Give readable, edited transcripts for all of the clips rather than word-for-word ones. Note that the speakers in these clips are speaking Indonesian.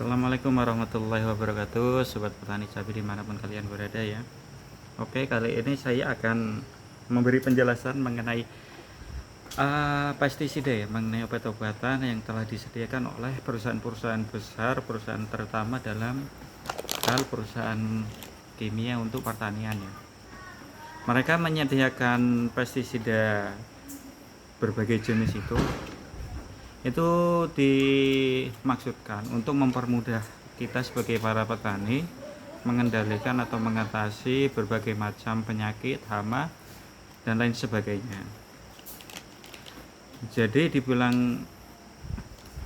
Assalamualaikum warahmatullahi wabarakatuh, sobat petani cabai dimanapun kalian berada ya. Oke, kali ini saya akan memberi penjelasan mengenai pestisida ya, mengenai obat-obatan yang telah disediakan oleh perusahaan-perusahaan besar, perusahaan terutama dalam hal perusahaan kimia untuk pertanian ya. Mereka menyediakan pestisida berbagai jenis itu dimaksudkan untuk mempermudah kita sebagai para petani mengendalikan atau mengatasi berbagai macam penyakit, hama, dan lain sebagainya. Jadi dibilang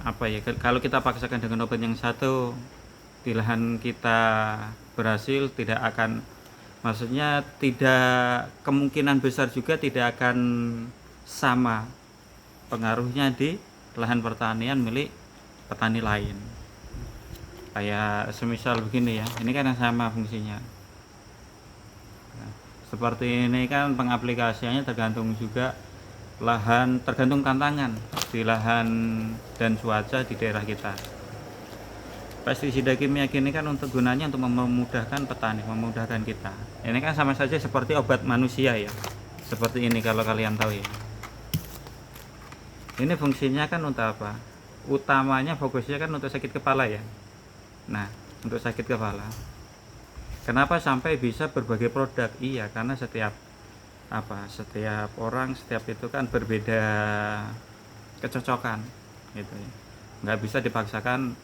apa ya, kalau kita paksakan dengan obat yang satu di lahan kita berhasil, tidak akan, maksudnya tidak, kemungkinan besar juga tidak akan sama pengaruhnya di lahan pertanian milik petani lain. Kayak semisal begini ya, ini kan yang sama fungsinya. Nah, seperti ini kan pengaplikasiannya tergantung juga lahan, tergantung tantangan di lahan dan cuaca di daerah kita. Pestisida kimia ini kan untuk gunanya untuk memudahkan petani, memudahkan kita. Ini kan sama saja seperti obat manusia ya, seperti ini kalau kalian tahu ya. Ini fungsinya kan untuk apa? Utamanya fokusnya kan untuk sakit kepala ya. Nah, untuk sakit kepala. Kenapa sampai bisa berbagai produk? Iya, karena setiap orang, setiap itu kan berbeda kecocokan gitu ya. Nggak bisa dipaksakan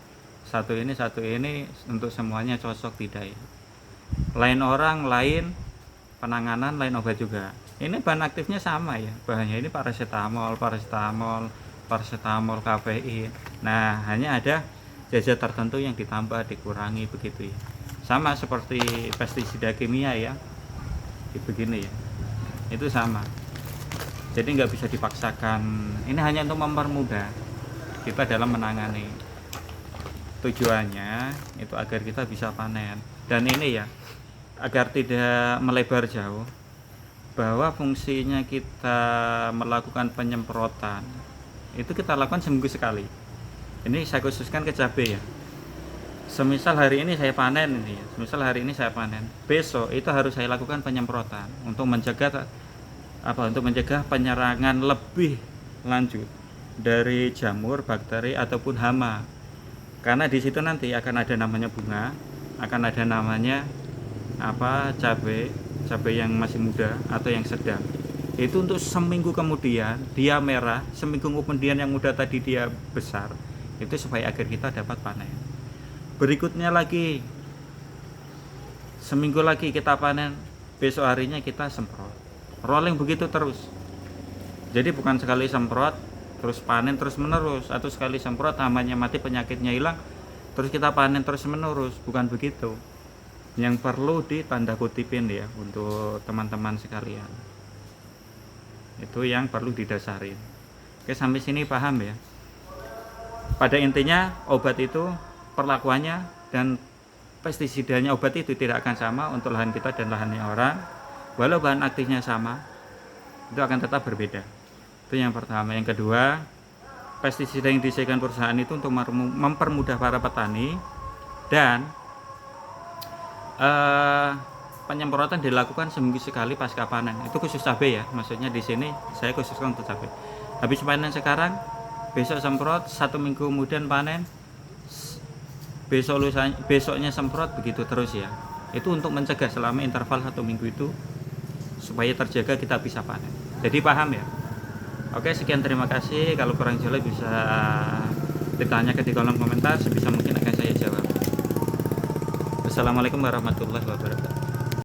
satu ini untuk semuanya cocok, tidak ya. Lain orang, lain penanganan, lain obat juga. Ini bahan aktifnya sama ya, bahannya ini paracetamol, kafein. Nah, hanya ada zat tertentu yang ditambah, dikurangi begitu ya. Sama seperti pestisida kimia ya, begini ya, itu sama. Jadi nggak bisa dipaksakan. Ini hanya untuk mempermudah kita dalam menangani. Tujuannya itu agar kita bisa panen. Dan ini ya, agar tidak melebar jauh, bahwa fungsinya kita melakukan penyemprotan itu kita lakukan seminggu sekali. Ini saya khususkan ke cabai ya. Semisal hari ini saya panen ini ya, besok itu harus saya lakukan penyemprotan untuk mencegah penyerangan lebih lanjut dari jamur, bakteri ataupun hama. Karena di situ nanti akan ada namanya bunga, akan ada namanya cabai yang masih muda atau yang sedang. Itu untuk seminggu kemudian dia merah, seminggu kemudian yang muda tadi dia besar. Itu supaya agar kita dapat panen. Berikutnya lagi, seminggu lagi kita panen, besok harinya kita semprot. Rolling begitu terus. Jadi bukan sekali semprot terus panen terus menerus, atau sekali semprot hamanya mati, penyakitnya hilang, terus kita panen terus menerus. Bukan begitu. Yang perlu ditanda kutipin ya untuk teman-teman sekalian, itu yang perlu didasarin. Oke, sampai sini paham ya. Pada intinya obat itu perlakuannya dan pestisidanya obat itu tidak akan sama untuk lahan kita dan lahannya orang. Walau bahan aktifnya sama, itu akan tetap berbeda. Itu yang pertama. Yang kedua, pestisida yang disediakan perusahaan itu untuk mempermudah para petani, dan penyemprotan dilakukan seminggu sekali pasca panen. Itu khusus cabai ya, maksudnya di sini saya khususkan untuk cabai. Habis panen sekarang, besok semprot, 1 minggu kemudian panen, besoknya semprot, begitu terus ya. Itu untuk mencegah selama interval 1 minggu itu supaya terjaga kita bisa panen. Jadi paham ya? Oke, sekian, terima kasih. Kalau kurang jelas bisa ditanyakan di kolom komentar, sebisa mungkin akan saya jawab. Assalamualaikum warahmatullahi wabarakatuh.